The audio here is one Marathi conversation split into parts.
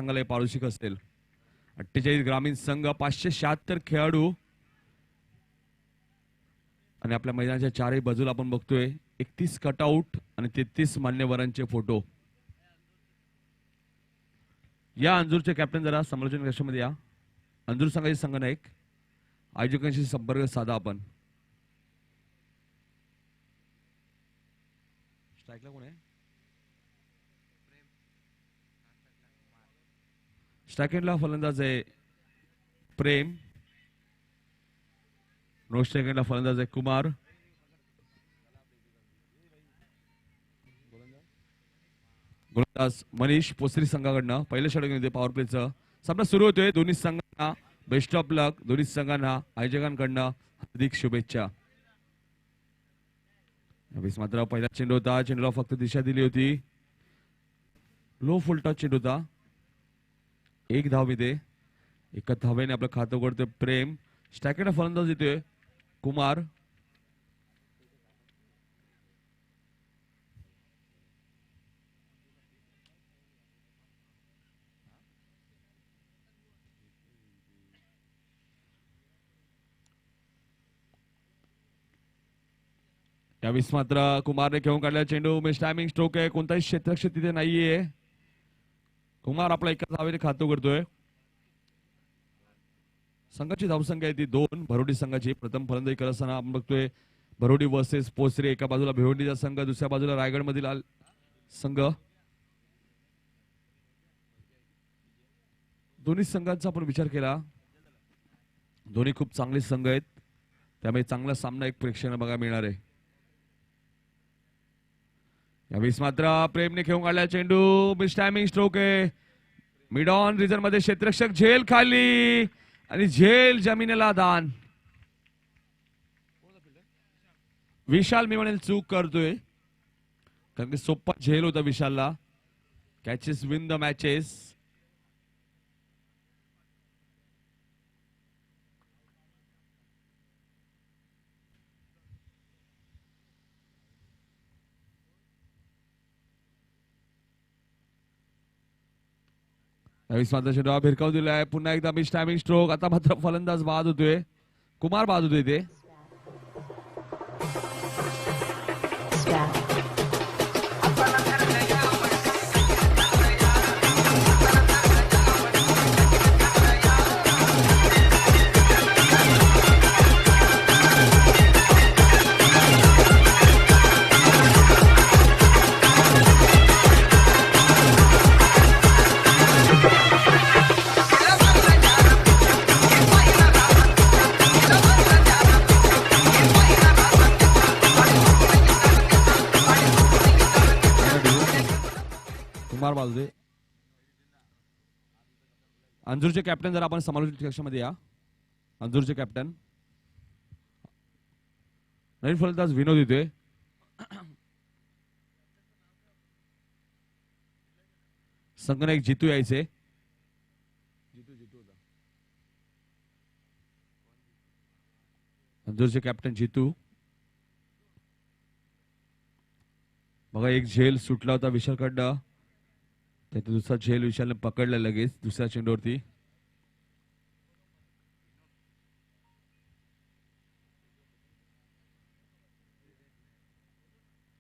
संघाला पारितोषिक असेल. 48 ग्रामीण संघ, 576 खेळाडू आणि आपल्या मैदानाच्या चारही बाजूला आपण बघतोय 31 कटआउट आणि 33 मान्यवरांचे फोटो. या अंजूरचे कॅप्टन जरा समालोचन कक्षामध्ये या. अंजूर संघाचे संघनायक आयोजकांशी संपर्क साधा आपण. स्ट्राइकला कोण आहे? स्ट्राइकला फलंदाज आहे प्रेम. नो स्ट्राइकला फलंदाज आहे कुमार. गोलंदाज मनीष पोसरी संघाकडनं पहिल्या षटकामध्ये पॉवर प्लेचं सामना सुरू होतोय. दोन्ही संघांना बेस्ट ऑफ लक. दोन्ही संघांना आयोजकांकडनं हार्दिक शुभेच्छा. मात्र पहिला चेंडू होता. चेंडूला फक्त दिशा दिली होती. लो फुल टच चेंडू होता. 1 धाव मिळते. 1 धावेने आपलं खातं उघडतोय प्रेम. स्ट्रायकरला फलंदाज येतोय कुमार. यावेळेस मात्र कुमारने घेऊन काढलेला चेंडू मिस टायमिंग स्ट्रोक आहे. कोणताही क्षेत्ररक्षक तिथे नाहीये. कुमार आपला 1 धावेने खातं उघडतोय. संघाची धावसंख्या आहे ती 2. भरोडी संघाची प्रथम फलंदाजी करत असताना आपण बघतोय भरोडी वर्सेस पोसरे. एका बाजूला भिवंडीचा संघ, दुसऱ्या बाजूला रायगड मधील संघ. दोन्ही संघांचा आपण विचार केला, दोन्ही खूप चांगले संघ आहेत, त्यामुळे चांगला सामना एक प्रेक्षकांना बघायला मिळणार आहे. यावेळेस मात्र प्रेमने खेळून काढला चेंडू. मिस टायमिंग स्ट्रोक आहे. मिड ऑन रिजन मध्ये क्षेत्ररक्षक झेल खाली आणि झेल जमिनीला दान. विशाल मी म्हणेल चूक करतोय, कारण की सोप्पा झेल होता विशालला. Catches win the matches. मात्र चेंडू भिरकावून दिलाय. पुन्हा एकदा मिस टायमिंग स्ट्रोक. आता मात्र फलंदाज बाद होतोय, कुमार बाद होतोय ते. बाजू अंजूरचे कॅप्टन जर आपण समालोचन कक्षामध्ये या. अंजूरचे कॅप्टन नवीन फलंदाज विनोद येतोय. संघनायक जितू यायचे. अंजूरचे कॅप्टन जितू. बघा एक झेल सुटला होता विशालकडनं, त्यात दुसरा झेल विशालने पकडला लगेच दुसऱ्या चेंडूवरती.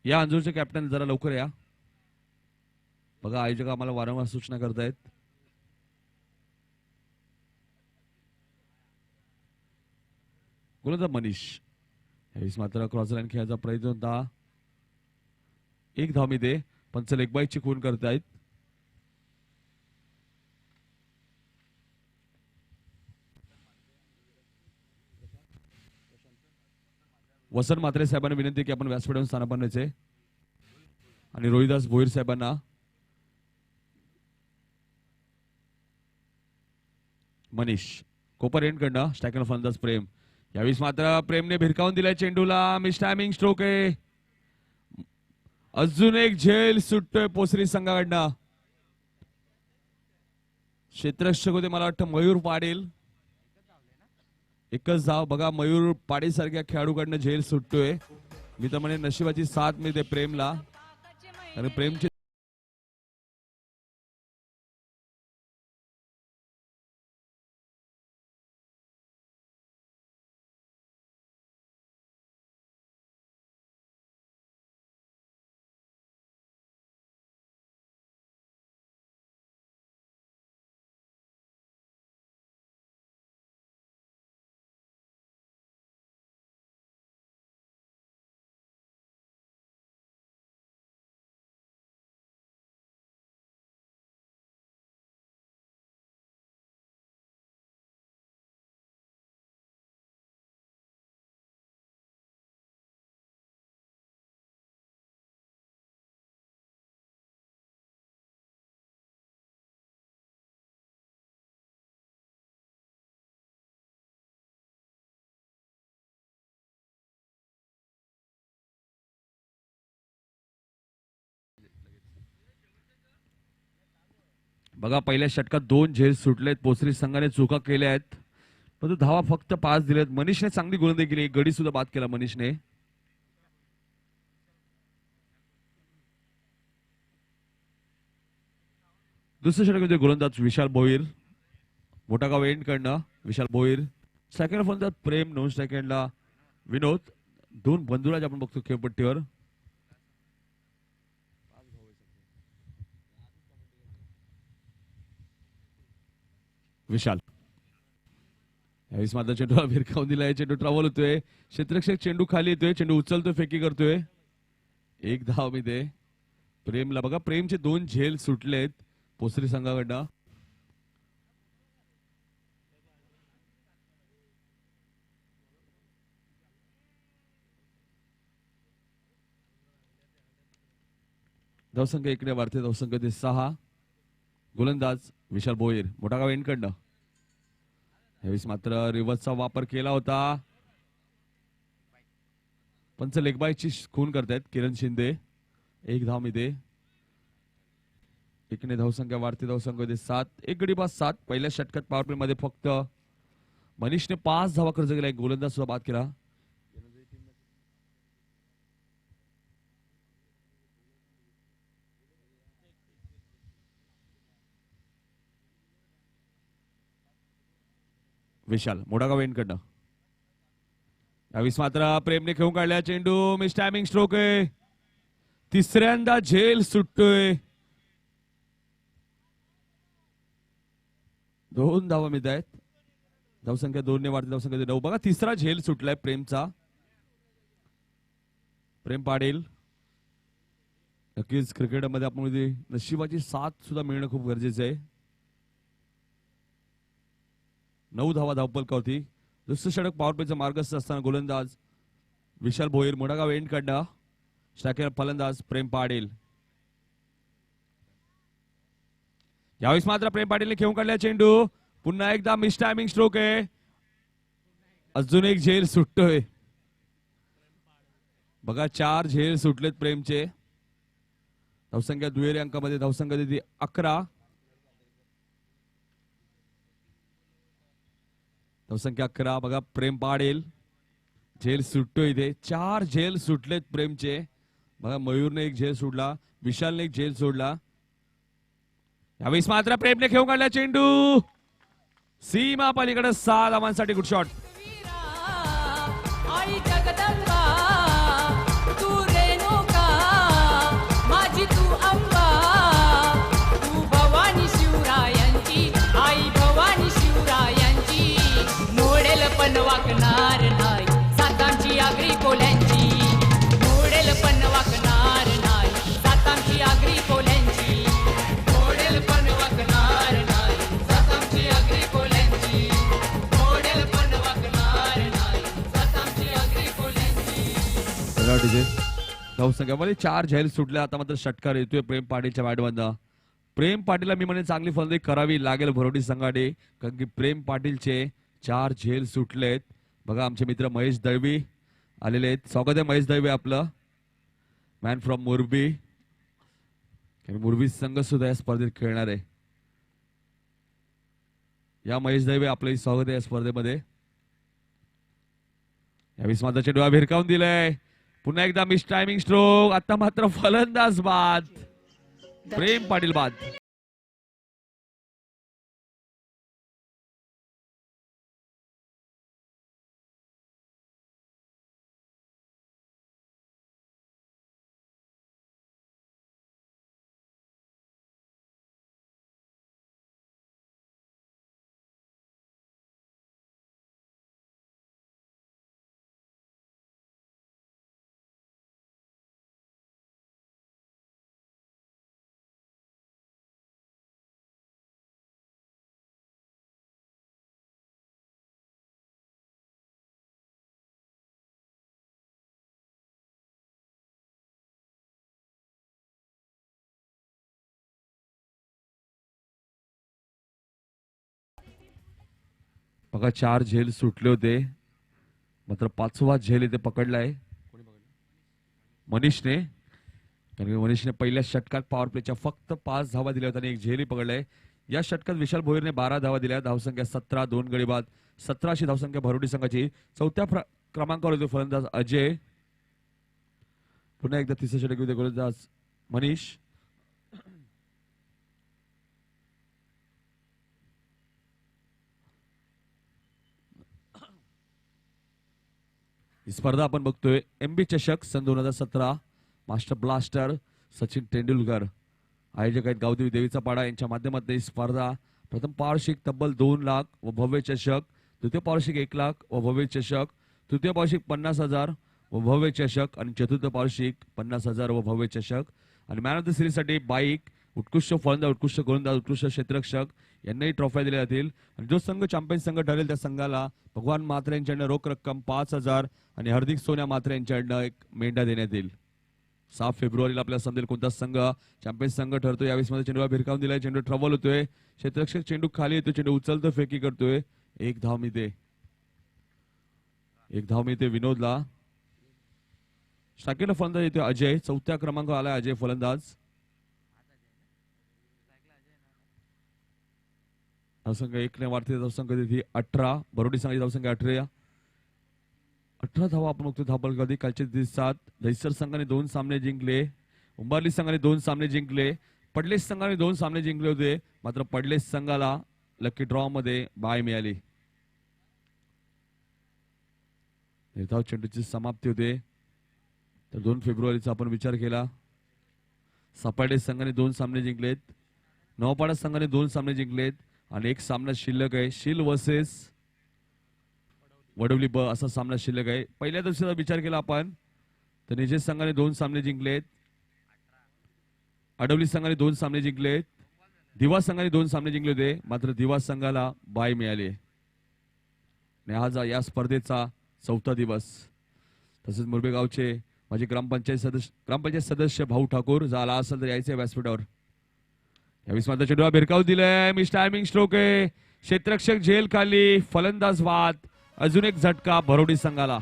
या अंजूरचे कॅप्टन जरा लवकर या. बघा आयोजक आम्हाला वारंवार सूचना करतायत. गोलंदाज मनीष. यावेळेस मात्र क्रॉस लाईन खेळायचा प्रयत्न होता. 1 धाव मिळते. पंच लेग बाईची खून करतायत. वसंत म्हात्रे साहेबांना विनंती की आपण व्यासपीठावर स्थानापन्न व्हायचे आणि रोहिदास भोईर साहेबांना मनीष कोपर एंड कडनं स्ट्रायकर फलंदाज प्रेम. यावेळेस मात्र प्रेमने भिरकावून दिलाय चेंडूला. मिस टायमिंग स्ट्रोक आहे. अजून एक झेल सुटतोय पोसरी संघाकडनं. क्षेत्ररक्षक होते मला वाटतं मयूर पाटील. एकच धाव. बघा मयूर पाटील सारख्या खेळाडूकडनं झेल सुटतोय. मी तर म्हणे नशिबाची साथ मिळते प्रेमला, आणि प्रेमची बघा पहिल्या षटकात 2 झेल सुटलेत. पोसरी संघाने चुका केल्या आहेत, परंतु धावा फक्त 5 दिलेत. मनीषने चांगली गोलंदाजी केली, एक गडी सुद्धा बाद केला मनीषने. दुसऱ्या षटकामध्ये गोलंदाज विशाल भोईर, मोठा गाव एंड कडनं विशाल भोईर. सेकंड फलंदाज प्रेम, नॉन सेकंडला विनोद. 2 बंधुराज आपण बघतो खेळपट्टीवर. विशाल यावेळेस मात्र चेंडूला भिरकावून दिलाय. चेंडू ट्रॅव्हल होतोय, क्षेत्ररक्षक चेंडू खाली येतोय, चेंडू उचलतोय, फेकी करतोय. एक धाव मध्ये प्रेमला. बघा प्रेमचे 2 झेल सुटलेत पोसरी संघाकडनं. धावसंख्या इकडे वाढते, धावसंख्या ते 6. गोलंदाज विशाल भोईर, मोठा गाव एंड कडनं. यावेळेस मात्र रिव्हर्सचा वापर केला होता. पंच लेगबायची खून करतायत किरण शिंदे. एक धाव मध्ये इकडे धावसंख्या वाढते, धावसंख्या मध्ये 7. एक गडी बाद 7. पहिल्या षटकात पॉवर प्ले मध्ये फक्त मनीषने 5 धावा खर्च केला, एक गोलंदाज सुद्धा बाद केला. विशाल, मोठा गाव एंड कडनं. यावेळेस मात्र प्रेमने खेळून काढल्या. चेंडू मिस टायमिंग स्ट्रोक आहे. तिसऱ्यांदा झेल सुटतोय. 2 धावा मिळत आहेत. धावसंख्या 2 ने वाढते, धावसंख्या 9. बघा तिसरा झेल सुटलाय प्रेमचा. प्रेम पाटील. नक्कीच क्रिकेटमध्ये आपण नशिबाची साथ सुद्धा मिळणं खूप गरजेचं आहे. 9 धावा धावपलकावरती. दुसरं षटक पॉवर प्लेचा मार्गस्थ असताना गोलंदाज विशाल भोईर, मोठागाव एंड कडनं. स्ट्रायकर फलंदाज प्रेम पाटील. यावेळेस मात्र प्रेम पाटीलने खेळून काढला चेंडू. पुन्हा एकदा मिस टायमिंग स्ट्रोक आहे. अजून एक झेल सुटतोय. बघा 4 झेल सुटलेत प्रेमचे. धावसंख्या दुहेरी अंकामध्ये, धावसंख्या देते 11. धावसंख्या 11. बघा प्रेम पाटील झेल सुटतोय इथे. 4 झेल सुटलेत प्रेमचे. बघा मयूरने एक झेल सोडला, विशालने एक झेल सोडला. यावेळेस मात्र प्रेमने खेळून काढला चेंडू. सीमा पलीकडे 6 धावांसाठी गुड शॉट. पण वाकणार नाही सातांची आगरी कोल्यांची. मोडेल पण वाकणार नाही सातांची आगरी कोल्यांची. मोडेल पण वाकणार नाही सातांची आगरी कोल्यांची. मोडेल पण वाकणार नाही सातांची आगरी कोल्यांची. धावसंख्यामध्ये 4 झेल सुटले. आता मात्र षटकार येतोय प्रेम पाटीलच्या बॅटमधनं. प्रेम पाटीलला मी म्हणे चांगली फलंदाजी करावी लागेल भरोडी संघाने, कारण की प्रेम पाटीलचे 4 झेल सुटलेत. बघा आमचे मित्र महेश दळवी आलेले आहेत. स्वागत आहे महेश दळवी आपलं, मॅन फ्रॉम मोरबी. मोरबी संघ सुद्धा या स्पर्धेत खेळणार आहे. या महेश दळवी आपलं स्वागत आहे या स्पर्धेमध्ये. यावेळेस मात्र चेंडू भिरकावून दिलाय. पुन्हा एकदा मिस टायमिंग स्ट्रोक. आता मात्र फलंदाज बाद, प्रेम पाटील बाद. बघा 4 झेल सुटले होते, मात्र 5वा झेल इथे पकडलाय मनीषने. कारण मनीषने पहिल्या षटकात पॉवर प्लेच्या फक्त 5 धावा दिल्या होत्या आणि एक झेलही पकडलाय. या षटकात विशाल भोईरने 12 धावा दिल्या. धावसंख्या 17, 2 गडी बाद, 17 अशी धावसंख्या भरोडी संघाची. चौथ्या क्रमांकावर होते फलंदाज अजय. पुन्हा एकदा तिसऱ्या षटक होते गोलंदाज मनीष. ही स्पर्धा आपण बघतोय MB चषक सन 2017. मास्टर ब्लास्टर सचिन तेंडुलकर आयोजक आहेत गावदेवी देवीचा पाडा यांच्या माध्यमातून ही स्पर्धा. प्रथम पारितोषिक तब्बल 2 लाख व भव्य चषक. द्वितीय पारितोषिक 1 लाख व भव्य चषक. तृतीय पारितोषिक 50,000 व भव्य चषक आणि चतुर्थ पारितोषिक 50,000 व भव्य चषक. आणि मॅन ऑफ द सिरीज साठी बाईक, उत्कृष्ट फलंदाज, उत्कृष्ट गोलंदाज, उत्कृष्ट क्षेत्ररक्षक यांनाही ट्रॉफ्या दिल्या जातील. आणि जो संघ चॅम्पियन संघ ठरेल त्या संघाला भगवान म्हात्रे यांच्याकडनं रोख रक्कम 5,000 आणि हार्दिक सोन्या म्हात्रे यांच्याकडनं एक मेंढा देण्यात येईल. 6 फेब्रुवारीला आपल्याला समजेल कोणता संघ चॅम्पियन संघ ठरतो. यावेळेस मध्ये चेंडूला भिरकावून दिलाय. चेंडू ट्रबल होतोय. क्षेत्ररक्षक चेंडू खाली येतो. चेंडू उचलतो, फेकी करतोय. एक धाव मिळते विनोदला. स्ट्रायकरला फलंदाज येतोय अजय. चौथ्या क्रमांकावर आलाय अजय फलंदाज. धावसंख्या 1 ने वाढते. धावसंख्या तिथे 18. बरोडी संघाची धावसंख्या 18 धावा आपण बघतो. धावबल कधी कालच्या दिवशी 7. दहिसर संघाने 2 सामने जिंकले. उंबारली संघाने 2 सामने जिंकले. पडलेस संघाने 2 सामने जिंकले होते. मात्र पडलेस संघाला लकी ड्रॉ मध्ये बाय मिळाली. निर्धाव चेंडूची समाप्ती होते. तर 2 फेब्रुवारीचा आपण विचार केला. सपाटे संघाने 2 सामने जिंकलेत. नवपाडा संघाने 2 सामने जिंकलेत आणि एक सामना शिल्लक आहे. शील वर्सेस वडवली ब असा सामना शिल्लक आहे. पहिल्या दिवसाचा विचार केला आपण तर निजेश संघाने 2 सामने जिंकलेत. अडवली संघाने 2 सामने जिंकलेत. दिवा संघाने 2 सामने जिंकले होते. मात्र दिवा संघाला बाय मिळाली. आणि आज या स्पर्धेचा 4था दिवस. तसेच मुरबे गावचे माझे ग्रामपंचायत सदस्य भाऊ ठाकूर झाला असेल तर यायचे व्यासपीठावर. यावेळेस मात्र चेंडूला भिरकावून दिलाय. मिस टायमिंग स्ट्रोक आहे. क्षेत्ररक्षक झेल खाली, फलंदाज वाद. अजून एक झटका भरोडी संघाला.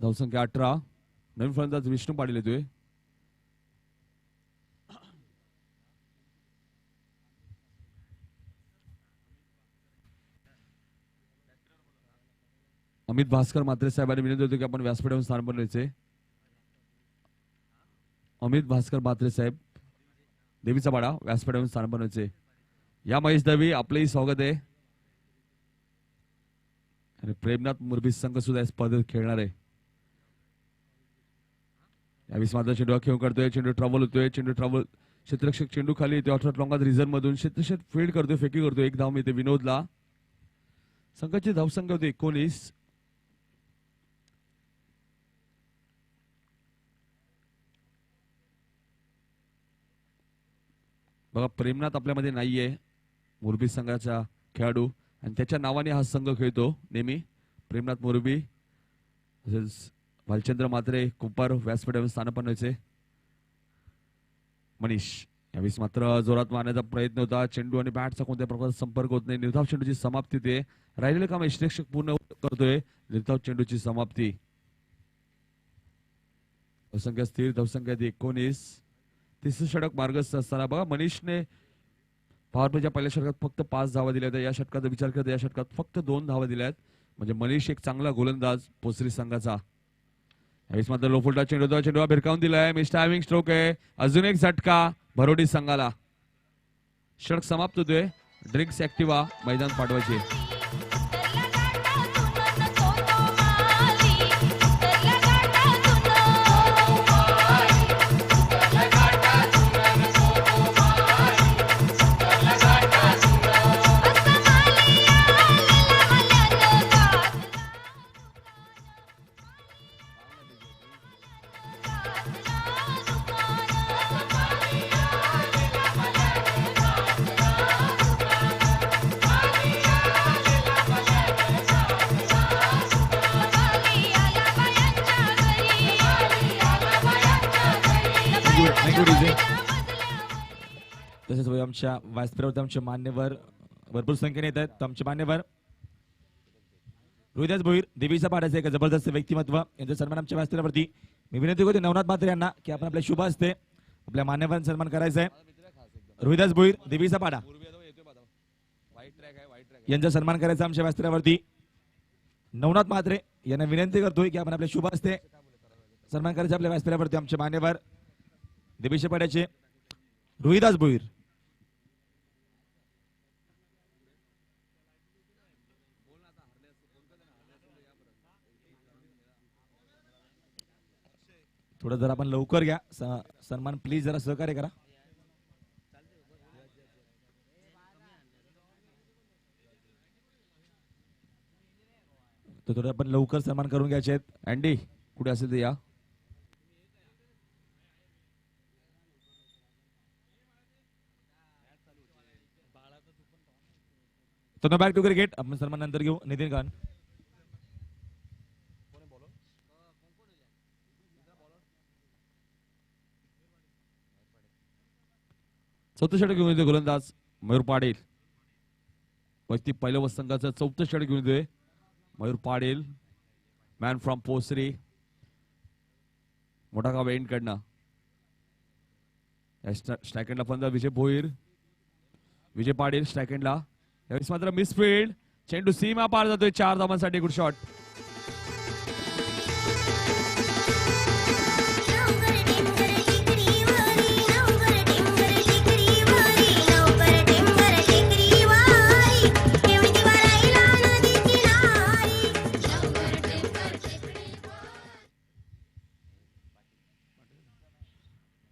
धावसंख्या 18. नवीन फलंदाज विष्णू पाटील येतोय. अमित भास्कर म्हात्रे साहेबांनी विनंती होती की आपण व्यासपीठावर स्थान बनवायचे. अमित भास्कर म्हात्रे साहेब देवीचा पाडा व्यासपीठावर स्थान बनवायचे. या महेश दवी आपलंही स्वागत आहे. आणि प्रेमनाथ मुरबी संघ सुद्धा स्पर्धेत खेळणार आहे. यावेळेस मात्र चेंडू खेळ करतोय. चेंडू ट्रॅव्हल होतोय. चेंडू ट्रॅव्हल क्षेत्ररक्षक चेंडू खाली येतो. 18 लॉंगात रिझर्व मधून क्षेत्ररक्षक फील्ड करतोय, फेकी करतोय. एक धाव मिळते विनोदला. संघाची धावसंख्या होती 19. बघा प्रेमनाथ आपल्यामध्ये नाहीये. मोरबी संघाचा खेळाडू आणि त्याच्या नावाने हा संघ खेळतो नेहमी. प्रेमनाथ मोरबी. तसेच भालचंद्र म्हात्रे कुंपार व्यासपीठावर स्थानपन्न व्हायचे. मनीष यावेळेस मात्र जोरात मारण्याचा प्रयत्न होता. चेंडू आणि बॅटचा कोणत्या प्रकारचा संपर्क होत नाही. निर्धाव चेंडूची समाप्ती ते राहिलेलं काम यष्टेक्षक पूर्ण करतोय. निर्धाव चेंडूची समाप्ती. धावसंख्या स्थिर. धावसंख्या 19. तिसरं षटक मार्गस्थ असताना बघा मनीषने पॉवर प्लेच्या पहिल्या षटकात फक्त 5 धावा दिल्या होत्या. या षटकाचा विचार करता या षटकात फक्त 2 धावा दिल्यात. म्हणजे मनीष एक चांगला गोलंदाज पोसरी संघाचा. यावेळेस मात्र लो फुलटा चेंडू होता. चेंडूला भिरकावून दिलाय. मिस टायमिंग स्ट्रोक आहे. अजून एक झटका भरोडी संघाला. षटक समाप्त होतोय. ड्रिंक्स ऍक्टिव्हा मैदान पाठवायचे. तसेच आमच्या व्यासपीठावरती आमचे मान्यवर भरपूर संख्येने येत आहेत. तर आमचे मान्यवर रोहिदास भोईर देवीचा पाठाचे एक जबरदस्त व्यक्तिमत्व यांचा सन्मान आमच्या व्यासपीठावरती. मी विनंती करतो नवनाथ म्हात्रे यांना की आपण आपल्या शुभ हस्ते आपल्या मान्यवरांचा सन्मान करायचा आहे. रोहिदास भोईर देवीचा पाडा यांचा सन्मान करायचा आमच्या व्यासपीठावरती. नवनाथ म्हात्रे यांना विनंती करतोय की आपण आपल्या शुभ हस्ते सन्मान करायचा आपल्या व्यासपीठावरती आमचे मान्यवर देवीच्या पाड्याचे रोहिदास भोईर. थोडं जर आपण लवकर घ्या सन्मान प्लीज जरा सहकार्य करा. तर थोडं आपण लवकर सन्मान करून घ्यायचे आहेत. अँडी कुठे असेल ते या. तर बॅक टू क्रिकेट आपण सन्मान नंतर घेऊ. नितीन खान. चौथं षटक घेऊन येतोय गोलंदाज मयूर पाटील. वैयक्तिक पहिल्या संघाचं चौथं षटक घेऊन येतोय मयूर पाटील. Man from Posari. मोठा गाव एंड कडनं स्ट्रायकेंडला फलंदाज विजय भोईर. विजय पाटील स्ट्रायकेंडला. यावेळेस मात्र मिसफिल्ड. चेंडू सीमा पार जातोय 4 धावांसाठी. Good shot.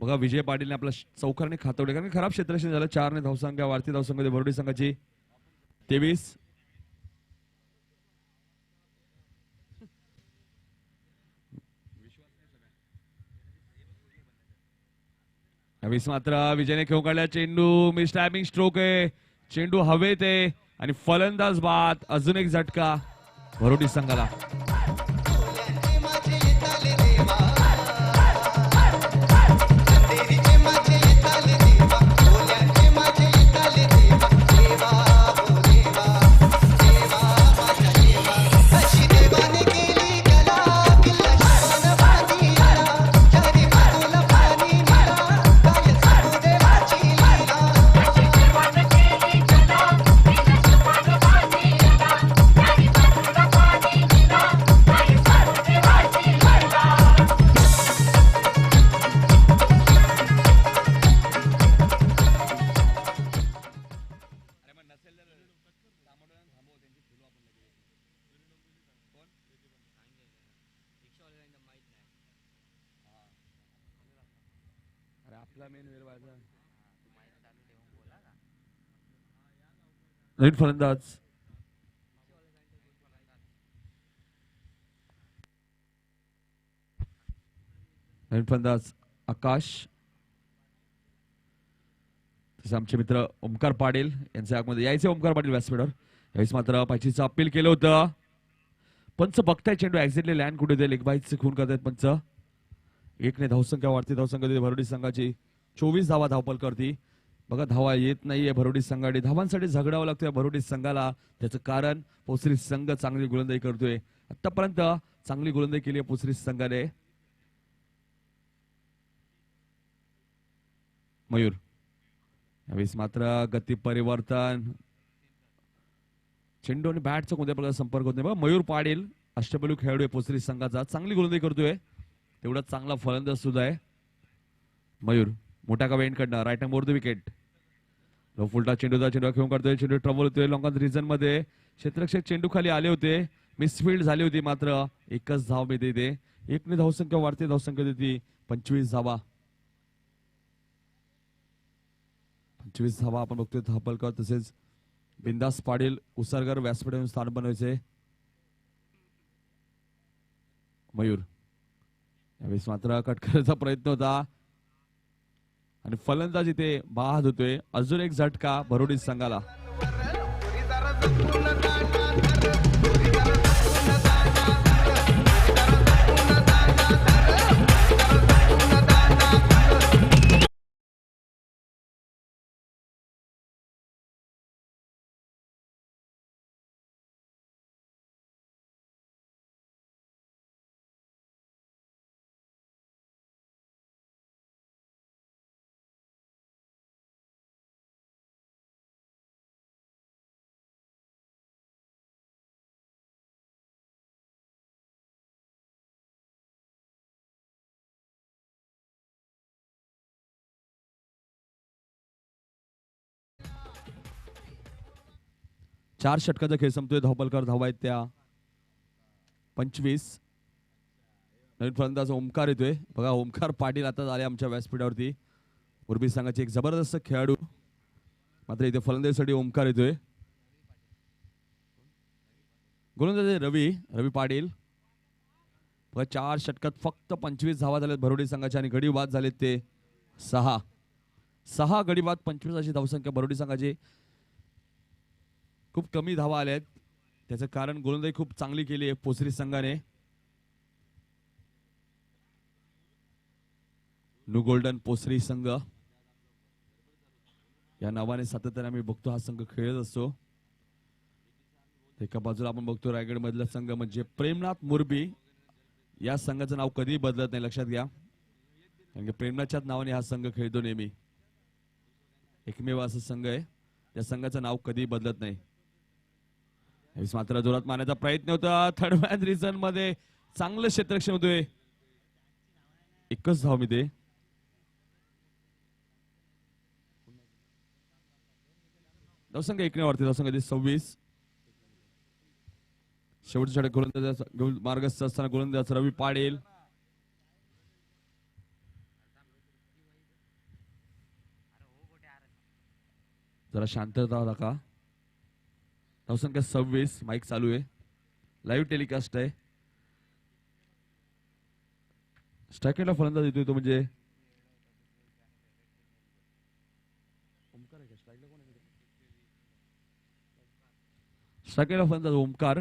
बघा विजय पाटीलने आपला चौकाराने खातवले कारण खराब क्षेत्ररक्षण झालं. 4 ने धावसंख्या वाढती धावसंख्या भरोडी संघाची 23. यावेळेस मात्र विजयने खेळून काढला चेंडू. मिस टायमिंग स्ट्रोक आहे. चेंडू हवेत आहे आणि फलंदाज बाद. अजून एक झटका भरोडी संघाला. नवीन फलंदाज आकाश. तसे आमचे मित्र ओमकार पाटील यांच्या आगमध्ये यायचे. ओमकार पाटील व्यासपीठावर. यावेळेस मात्र पाचीचं अपील केलं होतं. पंच बघताय चेंडू एक्झॅक्टली लँड कुठे होते. लेगबाईचे खून करतायत पंच. 1 ने धावसंख्या वाढती धावसंख्या भरोडी संघाची 24 धावा धावपल करती. बघा धावा येत नाहीये भरोडी संघाने. धावांसाठी झगडावं लागतोय भरोडी संघाला. त्याचं कारण पोसरी संघ चांगली गोलंदाजी करतोय. आतापर्यंत चांगली गोलंदाजी केली आहे पोसरी संघाने. मयूर यावेळेस मात्र गती परिवर्तन. चेंडू आणि बॅटचा कोणत्या प्रकारचा संपर्क होत नाही. बघा मयूर पाटील अष्टपैलू खेळाडू आहे पोसरी संघाचा. चांगली गोलंदाजी करतोय. तेवढा चांगला फलंदाज सुद्धा आहे मयूर. मोठा का एंड कडनं right hand more the wicket. Low फुलटा चेंडूचा चेंडू खेळून काढतोय. चेंडू ट्रबल होतोय लॉंग रिजन मध्ये. क्षेत्ररक्षक चेंडू खाली आले होते. मिसफिल्ड झाली होती मात्र एकच धाव मिळते इथे. 1 ने धावसंख्या वाढते धावसंख्या देते 25 धावा. 25 धावा आपण बघतोय धापलकर. तसेच बिंदास पाटील उसरगर व्यासपीठावरून स्थान बनवायचे. मयूर यावेळेस मात्र कट करायचा प्रयत्न होता आणि फलंदाज इथे बाद होतोय. अजून एक झटका भरोडी संघाला. 4 षटकाचा खेळ संपतोय. धावपलकर धावा आहेत त्या 25. नवीन फलंदाज ओमकार येतोय. बघा ओमकार पाटील आता आले आमच्या व्यासपीठावरती. मुरबी संघाचे एक जबरदस्त खेळाडू. मात्र इथे फलंदाजीसाठी ओमकार येतोय. गोलंदाज रवी पाटील. बघा 4 षटकात फक्त 25 धावा झाल्यात भरोडी संघाच्या आणि गडी बाद झालेत ते 6 गडी बाद 25 अशी धावसंख्या भरोडी संघाची. खूप कमी धावा आल्या आहेत. त्याचं कारण गोलंदाजी खूप चांगली केली आहे पोसरी संघाने. न्यू गोल्डन पोसरी संघ या नावाने सातत्याने आम्ही बघतो हा संघ खेळत असतो. एका बाजूला आपण बघतो रायगड मधला संघ म्हणजे प्रेमनाथ मुरबी. या संघाचं नाव कधीही बदलत नाही, लक्षात घ्या. कारण की प्रेमनाथच्याच नावाने हा संघ खेळतो नेहमी. एकमेव असा संघ आहे या संघाचं नाव कधीही बदलत नाही. मात्र जोरात मारण्याचा प्रयत्न होता. थर्ड मॅन रिझन मध्ये चांगलं क्षेत्ररक्षण होतोय. एकच धाव मिळते. धावसंख्या 1 वरती. धावसंख्या 26. शेवटच्या षटक गोलंदाज मार्गस्थ असताना गोलंदाज रवी पाटील. जरा शांतता राखा. धावसंख्या 26. माईक चालू आहे. लाईव्ह टेलिकास्ट आहे. स्ट्रायकरला फलंदाज येतोय तो म्हणजे स्ट्रायकरला फलंदाज ओमकार.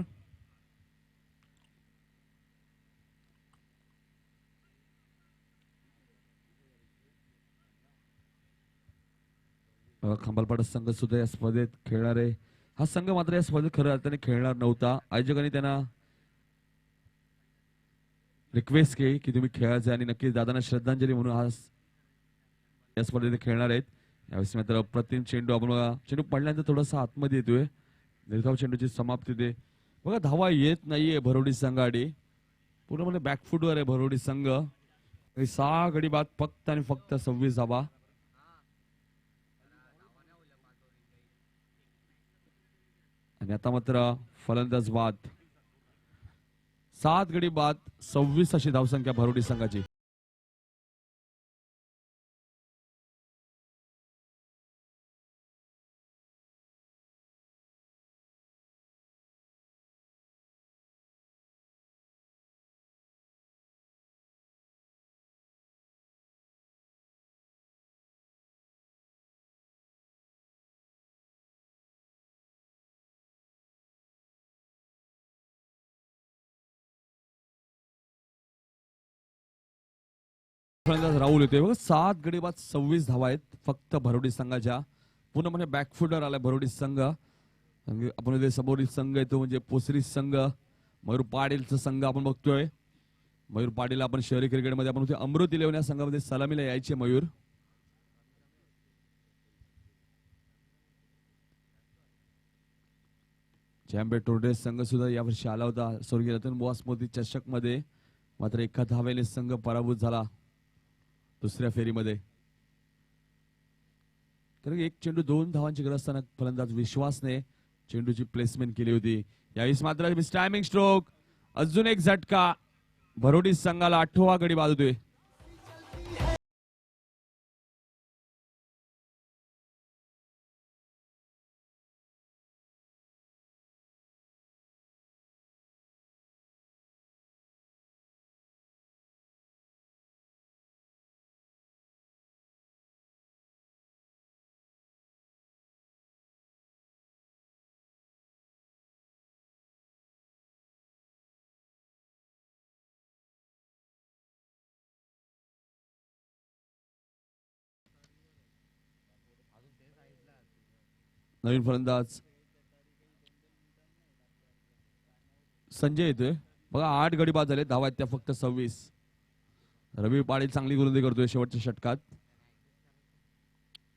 खंबालपाडा संघ सुद्धा या स्पर्धेत खेळणार आहे. हा संघ मात्र या स्पर्धेत खरं अर्थाने खेळणार नव्हता. आयोजकांनी त्यांना रिक्वेस्ट केली की तुम्ही खेळायचे आणि नक्कीच दादांना श्रद्धांजली म्हणून हा या स्पर्धेत खेळणार आहेत. यावेळेस मात्र अप्रतिम चेंडू. आपण बघा चेंडू पडल्यानंतर थोडासा आतमध्ये येतोय. निर्धाव चेंडूची समाप्ती दे. बघा धावा येत नाहीये भरोडी संघाडी. पूर्णपणे बॅकफुटवर आहे भरोडी संघ. 6 गडी बाद फक्त आणि फक्त 26 धावा. आणि आता मात्र फलंदाज बाद. 7 गडी बाद 26 अशी धावसंख्या भरोडी संघाची. फलंदाज राहुल येतोय. बघा 7 गडी बाद 26 धावा आहेत फक्त भरोडी संघाच्या. पूर्णपणे बॅकफुटर आला भरोडी संघ. आपण इथे समोरील संघ येतो म्हणजे पोसरी संघ. मयूर पाटीलचा संघ आपण बघतोय. मयूर पाटील आपण शहरी क्रिकेटमध्ये आपण अमृती लेवून या संघामध्ये सलामीला यायचे मयूर. चॅम्पियन टोर्डे संघ सुद्धा यावर्षी आला होता स्वर्गीय रतन बुवा स्मृती चषक मध्ये. मात्र एका धावेने संघ पराभूत झाला दुसऱ्या फेरीमध्ये. कारण एक चेंडू 2 धावांची गरज असताना फलंदाज विश्वासने चेंडूची प्लेसमेंट केली होती. यावेळेस मात्र टायमिंग स्ट्रोक. अजून एक झटका. भरोडी संघाला 8वा गडी बाद होतोय. नवीन फलंदाज संजय येतोय. बघा 8 गडी बाद झाले. धावा आहेत त्या फक्त 26. रवी पाटील चांगली गोलंदाजी करतोय शेवटच्या षटकात.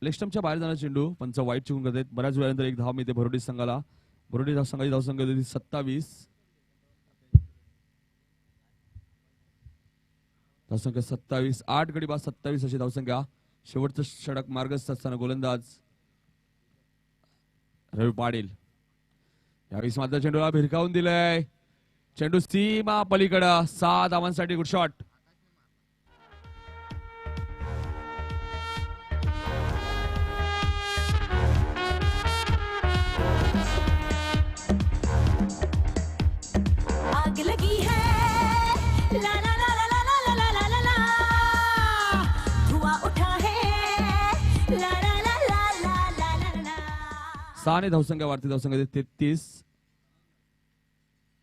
लेस्टमच्या बाहेर जाणार चेंडू. पंच वाईट चुकून करतात. बऱ्याच वेळानंतर एक धाव मिळते भरोडी संघाला. भरोडी संघाची धावसंख्या 27. धावसंख्या 27. 8 गडी बाद 27 अशी धावसंख्या. शेवटचं षटक मार्गस्थ असताना गोलंदाज रवी पाटील. यावेळी मात्र चेंडूला भिरकावून दिलंय. चेंडू सीमा पलीकडं 6 धावांसाठी गुड शॉट. आग लगी है ला ला ला ला ला ला ला ला ला ला धुआं उठा है ला ला ला ला ला ला ला ला 6 ने धावसंख्या वाढते. धावसंख्या 33.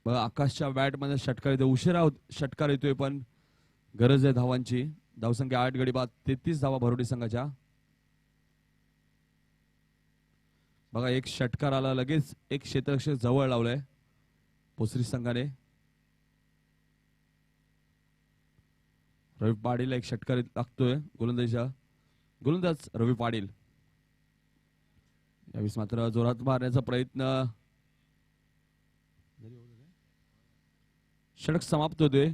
बघा आकाशच्या बॅट मध्ये षटकार येतो. उशिरा षटकार येतोय पण गरज आहे धावांची. धावसंख्या 8 गडी बाद 33 धावा भरोडी संघाच्या. बघा एक षटकार आला लगेच एक क्षेत्ररक्षक जवळ लावलंय पोसरी संघाने. रवी पाटील एक षटकार लागतोय गोलंदाज रवी पाटील. यावेळेस मात्र जोरात मारण्याचा प्रयत्न. षटक समाप्त होते.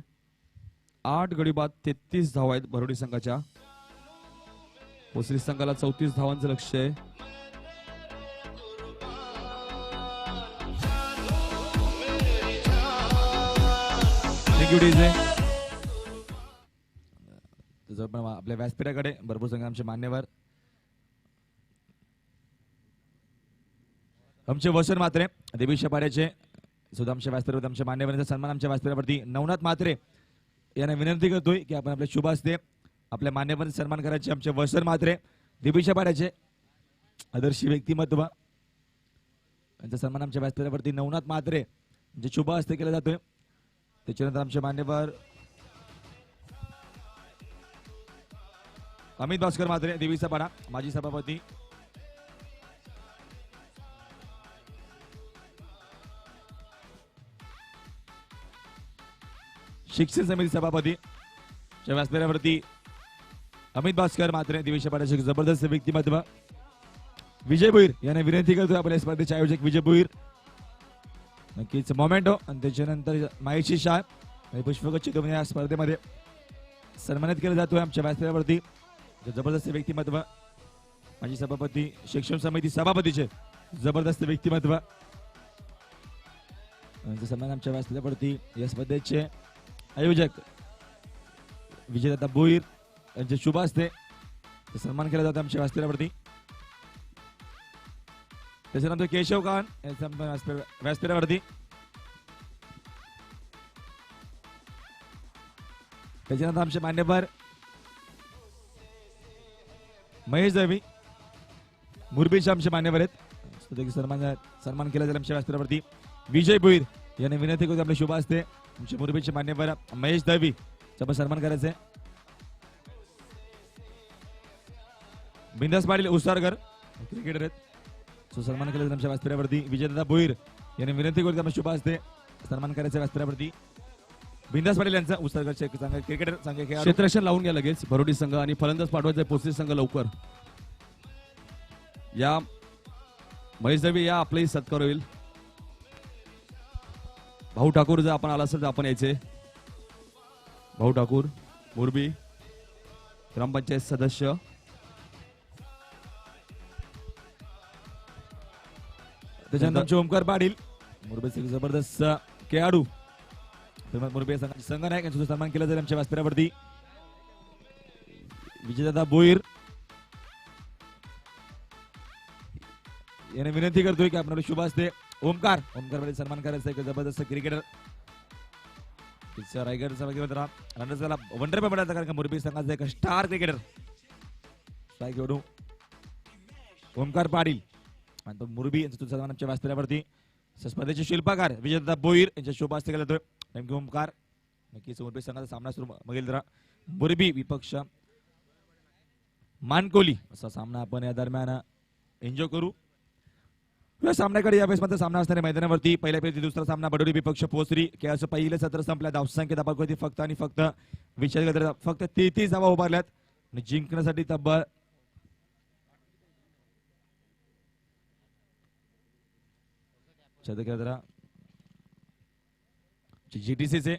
8 गडी बाद 33 धावा आहेत भरोडी संघाच्या. पोसरी संघाला 34 धावांचं लक्ष आहे. आपल्या व्यासपीठाकडे भरपूर संघ आमचे मान्यवर आमचे वसन म्हात्रे देवीच्या पाड्याचे सुद्धा आमच्या व्यासपीठावरती आमच्या मान्यवरांचा सन्मान आमच्या व्यासपीठावरती नवनाथ म्हात्रे यांना विनंती करतोय की आपण आपल्या शुभ हस्ते आपल्या मान्यवरांचा सन्मान करायचे. आमचे वसन म्हात्रे देवीच्या पाड्याचे आदर्श व्यक्तिमत्व यांचा सन्मान आमच्या व्यासपीठावरती नवनाथ म्हात्रे जे शुभ हस्ते केला जातोय. त्याच्यानंतर आमचे मान्यवर अमित भास्कर म्हात्रे देवीचा पाडा माजी सभापती. शिक्षण समिती सभापती व्यासपीठावरती अमित भास्कर म्हात्रे देवीच्या पाड्याचे जबरदस्त व्यक्तिमत्व. विजय भोईर यांना विनंती करतोय आपल्या स्पर्धेचे आयोजक विजय भोईर नक्कीच मोमेंटो आणि त्याच्यानंतर माहिती शाह आणि पुष्पगुच्छ देऊन या स्पर्धेमध्ये सन्मानित केलं जातोय. आमच्या व्यासपीठावरती जबरदस्त व्यक्तिमत्व माजी सभापती शिक्षण समिती सभापतीचे जबरदस्त व्यक्तिमत्व सन्मान आमच्या व्यासपीठावरती या स्पर्धेचे आयोजक विजयदादा भोईर यांचे शुभ हस्ते सन्मान केला जातो आमच्या व्यासपीठावरती. त्याच्यानंतर केशव खान यांचा व्यासपीठावरती. त्याच्यानंतर आमचे मान्यवर महेश दवी मुरबीचे आमचे मान्यवर आहेत. सन्मान केला जाईल आमच्या व्यासपीठावरती. विजय भोईर यांनी विनंती करतो आपले शुभ हस्ते आमचे मुरबीचे मान्यवर महेश दवी चा सन्मान करायचा आहे. बिंदास पाटील उसारकर क्रिकेटर आहेत सन्मान केला जाईल आमच्या व्यासपीठावरती. विजयदादा भोईर यांनी विनंती करतो आपल्या शुभ हस्ते सन्मान करायचा व्यासपीठावरती. बिंदास पाटील यांचा उसारकरचे क्रिकेटर चांगले खेळाडू. क्षेत्ररक्षण लावून घ्या लगेच भरोडी संघ आणि फलंदाज पाठवायचा पोसरी संघ लवकर या. महेश दवी या आपलाही सत्कार होईल. भाऊ ठाकूर जर आपण आला असेल तर आपण यायचे. भाऊ ठाकूर मुरबी ग्रामपंचायत सदस्य. त्याच्यानंतर आमचे ओमकार पाटील मुरबीचे जबरदस्त खेळाडू मुरबी संघाचे संघनायक यांचा सन्मान केला जाईल आमच्या व्यासपीठावरती. विजयदादा भोईर याने विनंती करतोय की आपण शुभ हस्ते ओमकार पाटील सन्मान करायचा एक जबरदस्त क्रिकेटर रायगडचा वंडर बनायचा कारण का मुरबी संघाचा एक स्टार क्रिकेटर खेळाडू ओमकार पाटील आणि तो मुरबी यांचा सन्मान आमच्या व्यासपीठावरती. स्पर्धेचे शिल्पकार विजयदादा भोईर यांच्या शुभ हस्ते केला जातोय. नेमके ओमकार नक्कीच मुरबी संघाचा सामना सुरू बघेल जरा. मुरबी विपक्ष मानकोली असा सामना आपण या दरम्यान एन्जॉय करू. या सामन्याकडे यावेळेस मात्र सामना असणाऱ्या मैदानावरती पहिल्या फेरीचा दुसरा सामना बडोली विपक्ष पोसरी खेळाचं पहिले सत्र संपल्या. धावसंख्या दाबावती फक्त आणि फक्त विचार फक्त 33 धावा उभारल्यात आणि जिंकण्यासाठी तब्बल जीटीसीचे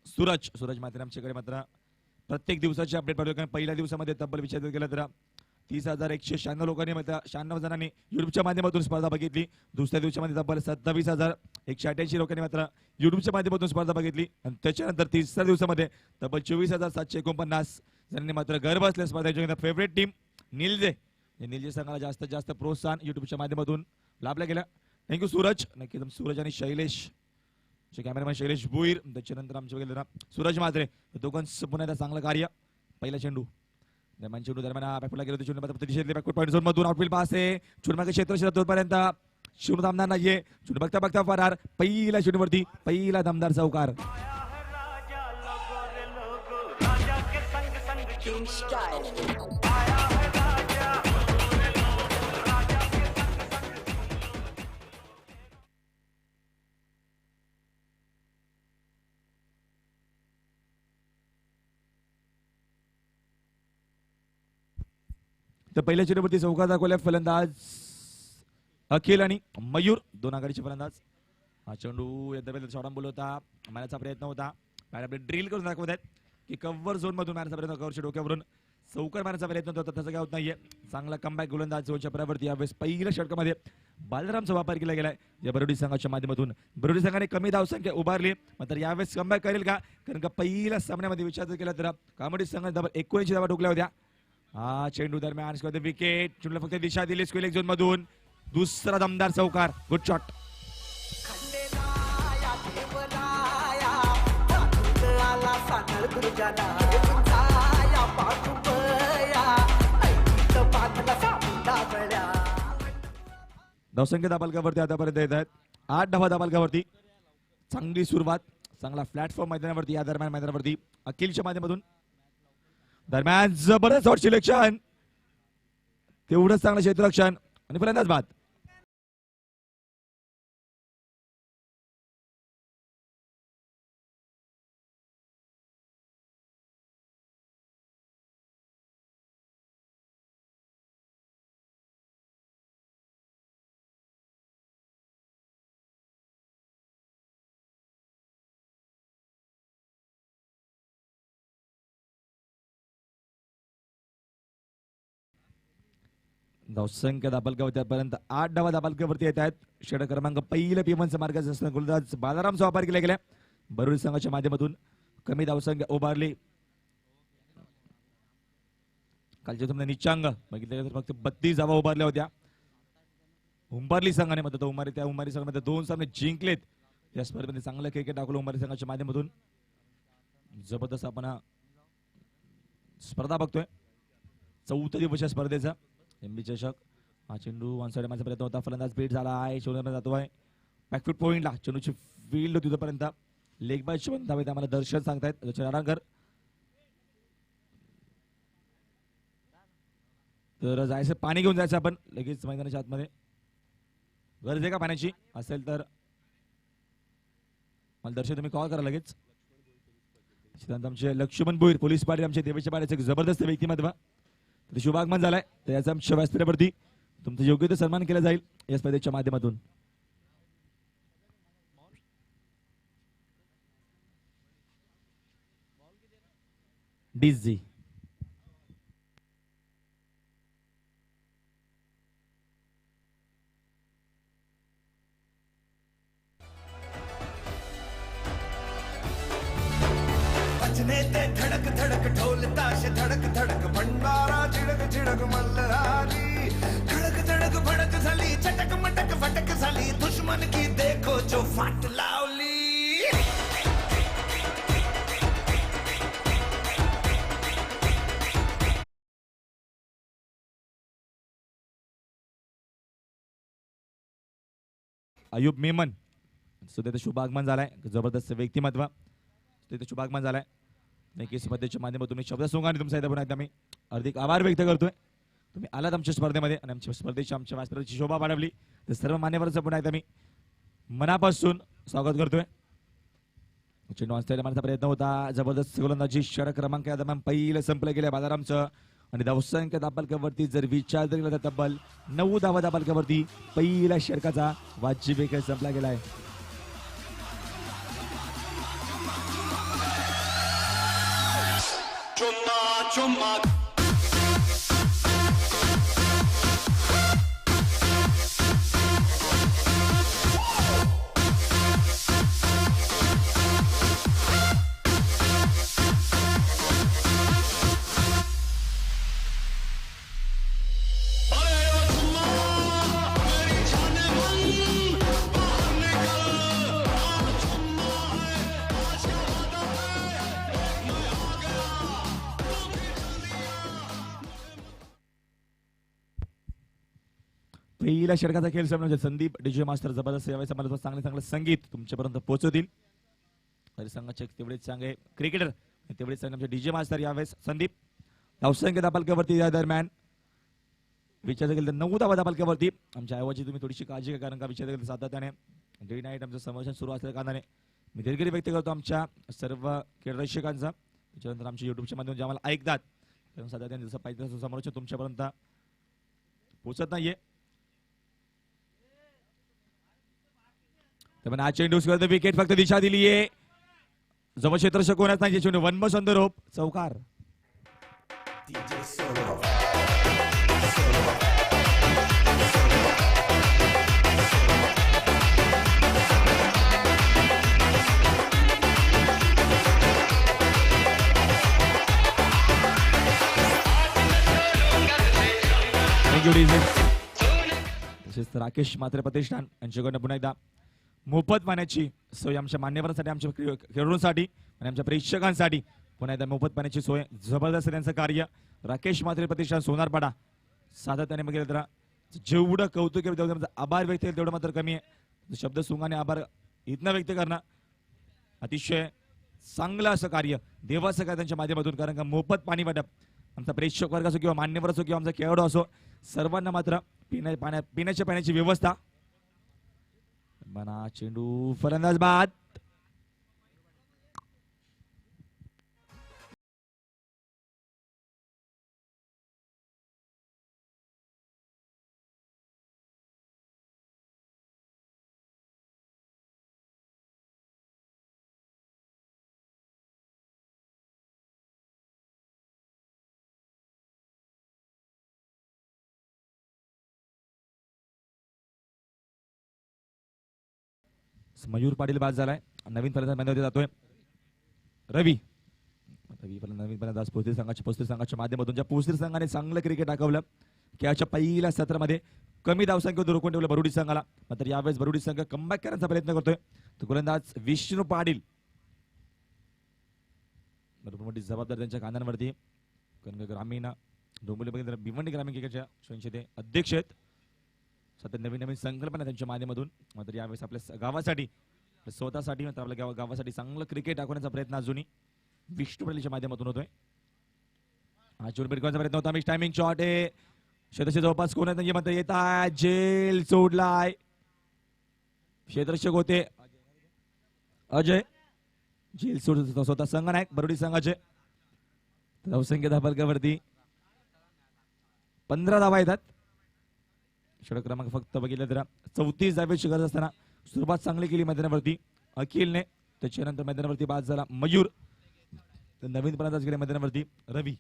सूरज मात्र आमच्याकडे मात्र प्रत्येक दिवसाची अपडेट पाठवतो कारण पहिल्या दिवसामध्ये तब्बल विचार केला तर 30,196 लोकांनी 96 जणांनी युट्यूबच्या माध्यमातून स्पर्धा बघितली. दुसऱ्या दिवसामध्ये तब्बल 27,188 लोकांनी मात्र युट्यूबच्या माध्यमातून स्पर्धा बघितली आणि त्याच्यानंतर तिसऱ्या दिवसामध्ये तब्बल 24,749 जणांनी मात्र घर बसल्या स्पर्धेच्या फेवरेट टीम निलजे निलजे संघाला जास्तीत जास्त प्रोत्साहन युट्यूबच्या माध्यमातून लाभलं गेलं. थँक्यू सूरज. नक्की सूरज आणि शैलेश कॅमेरामॅन शैलेश भुईर त्याच्यानंतर आमचे वगैरे सूरज मात्रे दोघांचं पुन्हा एकदा चांगलं कार्य. पहिला चेंडू दरम्यान चेंडू दरम्यान बॅकफुटला गेलो चेंडू दिशेतले बॅकफुट पॉईंट झोन मधून आउटफील्ड पास आहे. चुनमागे क्षेत्र तोपर्यंत शिवून थांबणार नाहीये. चुन बघता बघता फरार. पहिला चेंडूवरती पहिला दमदार चौकार. King style. तर पहिल्या चेंडूवरती चौकार दाखवल्या फलंदाज अखिल आणि मयूर दोन आघाडीचे फलंदाज. हा चेंडू यद्यपि शॉर्ट बोलवता मारण्याचा प्रयत्न होता. आपले ड्रिल करून दाखवत आहेत की कव्हर झोन मधून मारण्याचा प्रयत्न कव्हरच्या डोक्यावरून चौकार मारण्याचा प्रयत्न होता तसं काय होत नाहीये. चांगला कमबॅक गोलंदाज झोनच्या परावरती यावेळेस पहिल्या षटकामध्ये बालरामचा वापर केला गेलाय या बरोडी संघाच्या माध्यमातून. बरोडी संघाने कमी धावसंख्या उभारली मात्र यावेळेस कमबॅक करेल का कारण का पहिल्या सामन्यामध्ये विचार जर केला तर कामोडी संघाने 19 धावा ठोकल्या होत्या. हा चेंडू दरम्यान विकेट चेंडूला फक्त दिशा दिली स्क्वेअर झोन मधून दुसरा दमदार चौकार. Good shot. धावसंख्या दाबालकावरती आतापर्यंत येत आहेत 8 धावा दाबालकावरती. चांगली सुरुवात चांगला प्लॅटफॉर्म मैदानावरती या दरम्यान मैदानावरती अखिलच्या माध्यमातून दरम्यान जबरदस्त शॉट सिलेक्शन तेवढंच चांगलं क्षेत्ररक्षण आणि फलंदाज बाद. धावसंख्या दाबालकावरती आतापर्यंत 8 धावा दाबालकावरती येत आहेत. षटक क्रमांक पहिलं P1चं मार्गदर्शन गोलंदाज बालारामचा वापर केला गेला. बरोडी संघाच्या माध्यमातून कमी धावसंख्या उभारली. कालच्या तुम्ही निचांग बघितलं तर फक्त 32 धावा उभारल्या होत्या. उंबारली संघाने मग त्या उंबारी संघामध्ये 2 सामने जिंकलेत. या स्पर्धेमध्ये चांगलं क्रिकेट दाखवलं उंबारी संघाच्या माध्यमातून. जबरदस्त आपण स्पर्धा बघतोय 4थ्या दिवसाच्या स्पर्धेचा एमबी चषक. हा चेंडू वन साइड मारण्याचा प्रयत्न होता फलंदाज बीट झाला आहे. चेंडू जातोय बॅकफूट पॉइंटला चेंडूची फील्ड तिथपर्यंत लेग बाय शिवून धावेत आम्हाला दर्शन सांगतायत राणांकर. तर जायचं पाणी घेऊन जायचं आपण लगेच मैदानाच्या आतमध्ये. गरज आहे का पाण्याची असेल तर मला दर्शन तुम्ही कॉल करा लगेच. आमचे लक्ष्मण भोईर पोलीस पाटील आमचे देवेच्या पाड्याचे जबरदस्त व्यक्तिमत्व तर शुभागमन झालाय तर याचा आमच्या व्यासपीठावरती तुमचं योग्य ते सन्मान केला जाईल या स्पर्धेच्या माध्यमातून. डीजी बजने ते धड़क धड़क ढोल ताश धड़क धड़क भंडारा झिडक झिडक मल्हारी धड़क धड़क भड़क झाली चटक मटक फटक झाली दुश्मन की देखो जो फाट लावली. अयुब मेमन सुद्धा शुभ आगमन झालाय जबरदस्त व्यक्तिमत्व तिथे शुभ आगमन झालाय. नक्की स्पर्धेच्या माध्यमातून शब्दसंघाने तुमचा इथं पुन्हा मी हार्दिक आभार व्यक्त करतोय. तुम्ही आलात आमच्या स्पर्धेमध्ये आणि आमच्या स्पर्धेची आमच्या व्यासपीठाची शोभा वाढवली तर सर्व मान्यवरांचं पुन्हा एकदा मी मनापासून स्वागत करतोय. चेंडू ऑनस्टेला मारण्याचा प्रयत्न होता जबरदस्त गोलंदाजी षटक क्रमांक या दरम्यान पहिलं संपलं गेलं बालारामचं आणि धावसंख्या दाबालकावरती जर विचार केला तर तब्बल 9 धावा दाबालकावरती पहिल्या षटकाचा वाजवी खेळ संपला गेलाय. चुम्मा चुम्मा पहिल्या षटकाचा खेळ म्हणजे संदीप डीजे मास्टर जबरदस्त यावेळेस मला चांगलं संगीत तुमच्यापर्यंत पोहोचवतील. तरी संघाचे तेवढेच चांगले क्रिकेटर तेवढेच चांगले आमचे डीजे मास्टर यावेळेस संदीप. धावसंख्या दाबालक्यावरती या दरम्यान विचार केलं तर 9 धावा दाबालक्यावरती. आमच्या ऐवजी तुम्ही थोडीशी काळजी घ्या कारण का विचार केलं सातत्याने डे नाईट आमचं समावेशन सुरू असल्या कारणाने मी दिलगिरी व्यक्त करतो आमच्या सर्व खेळरसिकांचा. त्याच्यानंतर आमच्या युट्यूबच्या माध्यमातून जे आम्हाला ऐकतात कारण सातत्याने जसं पाहिजे तसं समावेशन तुमच्यापर्यंत पोहोचत नाहीये. त्यामुळे हा चेंडू विकेट फक्त दिशा दिली आहे. जवळ क्षेत्र कोणाच नाही चेंडू one bus on the rope चौकार. तसेच राकेश मात्रे प्रतिष्ठान यांच्याकडनं पुन्हा एकदा मोफत पाण्याची सोय आमच्या मान्यवरांसाठी आमच्या खेळाडूंसाठी आणि आमच्या प्रेक्षकांसाठी पुन्हा एकदा मोफत पाण्याची सोय जबरदस्त त्यांचं कार्य. राकेश मात्रे प्रतिष्ठान सोनारपाडा सातत्याने मग तर जेवढं कौतुक आभार व्यक्त केलं तेवढं मात्र कमी आहे. शब्द सुंगाने आभार इथनं व्यक्त करणं अतिशय चांगलं असं कार्य देवाचं कार्य त्यांच्या माध्यमातून कारण का मोफत पाणी वाटप आमचा प्रेक्षक वर्ग असो किंवा मान्यवर असो किंवा आमचा खेळाडू असो सर्वांना मात्र पिण्याच्या पाण्याची व्यवस्था. बना चेंडू फलंदाज बाद. मयूर पाटील बाद झालाय. नवीन फलंदाज मैदानात जातोय रवी. नवीन फलंदाज पोस्तीर संघाच्या माध्यमातून ज्या पोस्तीर संघाने चांगलं क्रिकेट दाखवलं खेळाच्या पहिल्या सत्रामध्ये कमी धावसंख्येवर रोखून ठेवलं बरुडी संघाला. मात्र यावेळेस बरुडी संघ कमबॅक करण्याचा प्रयत्न करतोय. तो गोलंदाज विष्णू पाटील बरोबर मोठी जबाबदारी त्यांच्या कानांवरती ग्रामीण डोंबिवली भिवंडी ग्रामीण क्रिकेटच्या संघाचे अध्यक्ष आहेत. सतत नवीन संकल्पना त्यांच्या माध्यमातून मात्र यावेळेस आपल्या गावासाठी स्वतःसाठी मात्र आपल्या गावासाठी चांगलं क्रिकेट दाखवण्याचा प्रयत्न अजूनही विष्णू पाटीलच्या माध्यमातून होतोय. हा चोरपेट करण्याचा प्रयत्न होता. टायमिंग शॉट आहे क्षेत्रक्षक जवळपास कोण नाही मात्र येतात जेल सोडलाय. क्षेत्रक्षक होते अजय जेल सोड स्वतः संघनायक बरोडी संघाचे. धावसंख्या धाबालक्यावरती 15 धावा येतात. षटक क्रमांक फक्त बघितलं तर 34 धावेची गरज असताना सुरुवात चांगली केली मैदानावरती अखिलने. त्याच्यानंतर मैदानावरती बाद झाला मयूर. नवीन फलंदाज गेले मैदानावरती रवी.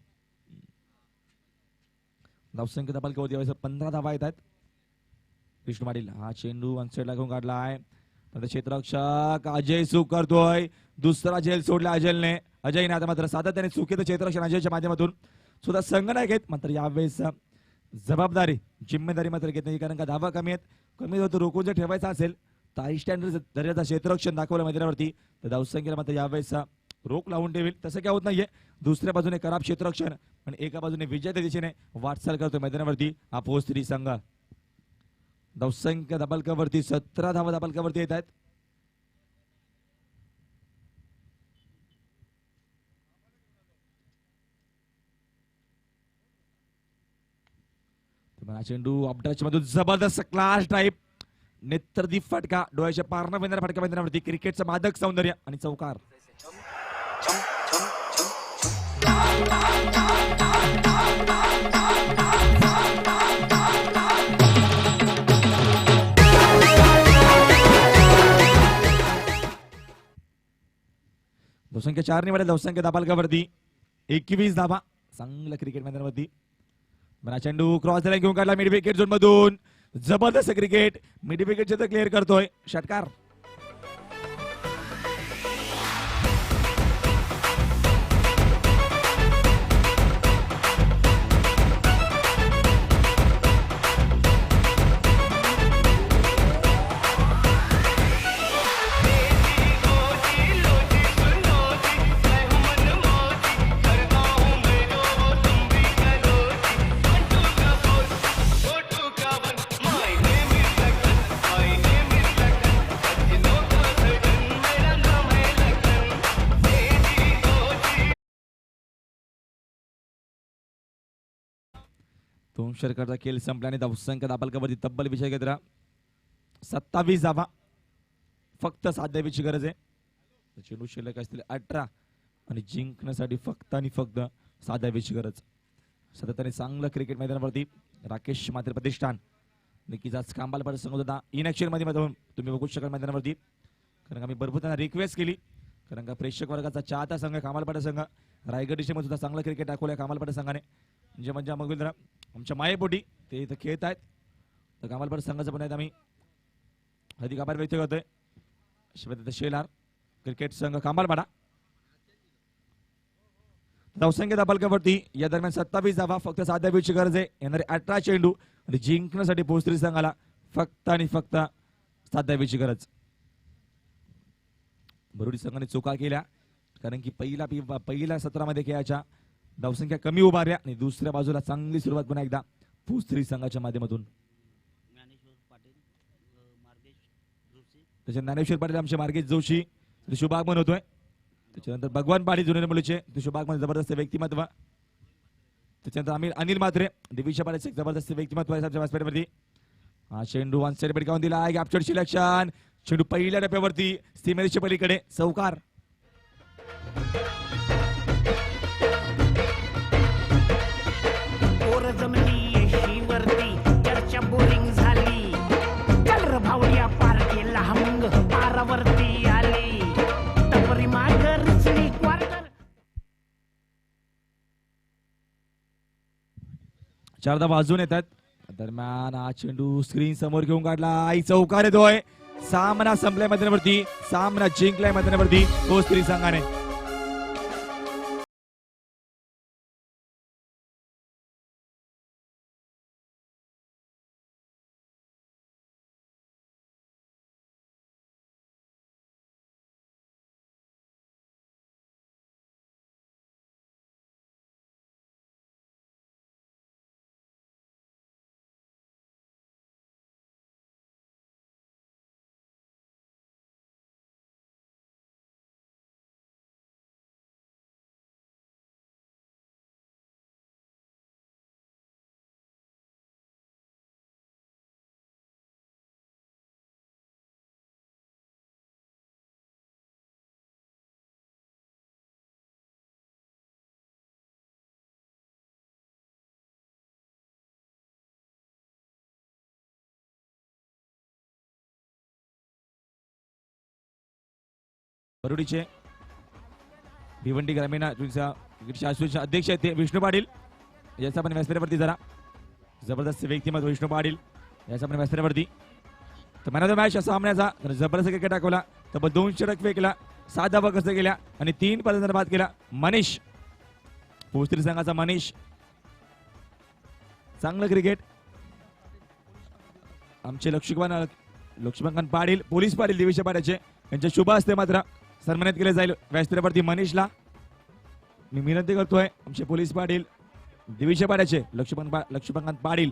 धावसंख्या धाबालक्यावरती 15 धावा येतात. विष्णू पाटील हा चेंडू अनसाइड लागून काढला आहे. क्षेत्ररक्षक अजय चूक करतोय. दुसरा झेल सोडला अजयने आता मात्र सातत्याने चुकीचं क्षेत्ररक्षण अजयच्या माध्यमातून सुद्धा संघनायक आहेत. मात्र यावेळेस जबाबदारी जिम्मेदारी मात्र घेत नाही कारण का धावा कमी आहेत. कमी होतो रोखून जर ठेवायचा असेल तर हाय स्टँडर्ड दर्जाचं क्षेत्ररक्षण दाखवलं मैदानावरती तर धावसंख्येला मात्र यावेळेस रोख लावून ठेवेल. तसं काय होत नाहीये. दुसऱ्या बाजूने खराब क्षेत्ररक्षण आणि एका बाजूने विजयाच्या दिशेने वाटचाल करतोय मैदानावरती हा पोस्त्री संघ. धावसंख्या धाबालक्यावरती 17 धावा धाबालक्यावरती येत आहेत. चेंडू अपटच मधून जबरदस्त क्लास टाईप नेत्रदीप फटका डोळ्याच्या पारणं बेंद्रा फटका मैदानावरती क्रिकेटचं मादक सौंदर्य आणि चौकार. धावसंख्या 4 निवडल्या. धावसंख्या धाबालक्यावरती 21 धावा. चांगलं क्रिकेट मैदानावरती चेंडू क्रॉस लाईन घेऊन काढला मिड विकेट झोन मधून. जबरदस्त क्रिकेट मिड विकेट क्लिअर करतोय षटकार. दोन षटकाचा खेळ संपल्याने धावसंख्या दाबालकावरती तब्बल विषय घेत 27 धावा फक्त 7 धावेची गरज आहे. चेंडू शिल्लक असतील 18 आणि जिंकण्यासाठी फक्त आणि फक्त 7 धावेची गरज. सतत चांगलं क्रिकेट मैदानावरती राकेश मात्र प्रतिष्ठान नक्कीच आज कांबाल संघ होता इन ऍक्शन मध्ये तुम्ही बघू शकाल मैदानावरती. कारण आम्ही भरपूर त्यांना रिक्वेस्ट केली कारण का प्रेक्षक वर्गाचा चाहता संघ कामालपाडा संघ रायगड डिस्ट्रिक्टमध्ये सुद्धा चांगलं क्रिकेट दाखवलंय कामालपाडा संघाने. म्हणजे म्हणजे मग आमच्या मायेपोटी ते इथं खेळत आहेत तर कामालपाडा संघाचं पण आहेत आम्ही अधिक आभार व्यक्त करतोय. शिवाय शेलार क्रिकेट संघ कामालपाडा धावसंख्या दाबालकावरती या दरम्यान 27 धावा फक्त 7 धावेची गरज आहे. येणारे 18 चेंडू आणि जिंकण्यासाठी भोसरी संघाला फक्त आणि फक्त 7 धावेची गरज. बरोडी संघाने चुका केल्या कारण की पहिल्या सत्रामध्ये खेळाच्या धावसंख्या कमी उभारल्या आणि दुसऱ्या बाजूला चांगली सुरुवात पुन्हा एकदा भोसरी संघाच्या माध्यमातून. त्याच्या ज्ञानेश्वर पाटील आमचे मार्गेश जोशी शुभागमन होतोय. त्याच्यानंतर भगवान पाटील जुने मुलीचे शुभागमन जबरदस्त व्यक्तिमत्व. त्याच्यानंतर अनिल मात्रे दिविशा पाटील जबरदस्त व्यक्तिमत्व आहे व्यासपीठावरती. हा चेंडू वन साइड पडकावून दिला आहे कॅप्चर सिलेक्शन. चेंडू पहिल्या टप्प्यावरती सीमेच्या पलीकडे चौकार. पोर जमली शिवरती चर्चा बोरिंग झाली कलर भावड्या पार्टीला हमंग पारावरती आली टपरी मागर रुचली क्वार्टर. चारदा वाजून येतात दरम्यान हा चेंडू स्क्रीन समोर घेऊन काढला आई चौकार येतोय. सामना संपलाय मैदानावरती सामना जिंकलाय मैदानावरती भोसरी संघाने. बरोडीचे भिवंडी ग्रामीण क्रिकेट अध्यक्ष आहेत ते विष्णू पाटील याचा पण व्यासपीठावरती जरा जबरदस्त व्यक्तिमत्व विष्णू पाटील याचा पण व्यासपीठावरती. तर मॅन ऑफ द मॅच असा सामन्याचा जबरदस्त क्रिकेट दाखवला. तब्बल 2 षटक फेकला 7 धावा कसं केल्या आणि 3 पदांचा बाद केला. मनीष भोसरी संघाचा मनीष चांगलं क्रिकेट. आमचे लक्ष्मण पाटील पोलीस पाटील दिविशा पाड्याचे यांच्या शुभ हस्ते मात्र सन्मानित केले जाईल व्यासपीठावरती मनीषला. मी विनंती करतोय आमचे पोलीस पाटील दिविशा पाड्याचे लक्ष्मण पाटील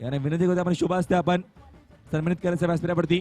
यांना विनंती करतो आपण शुभ हस्ते आपण सन्मानित करायचं व्यासपीठावरती.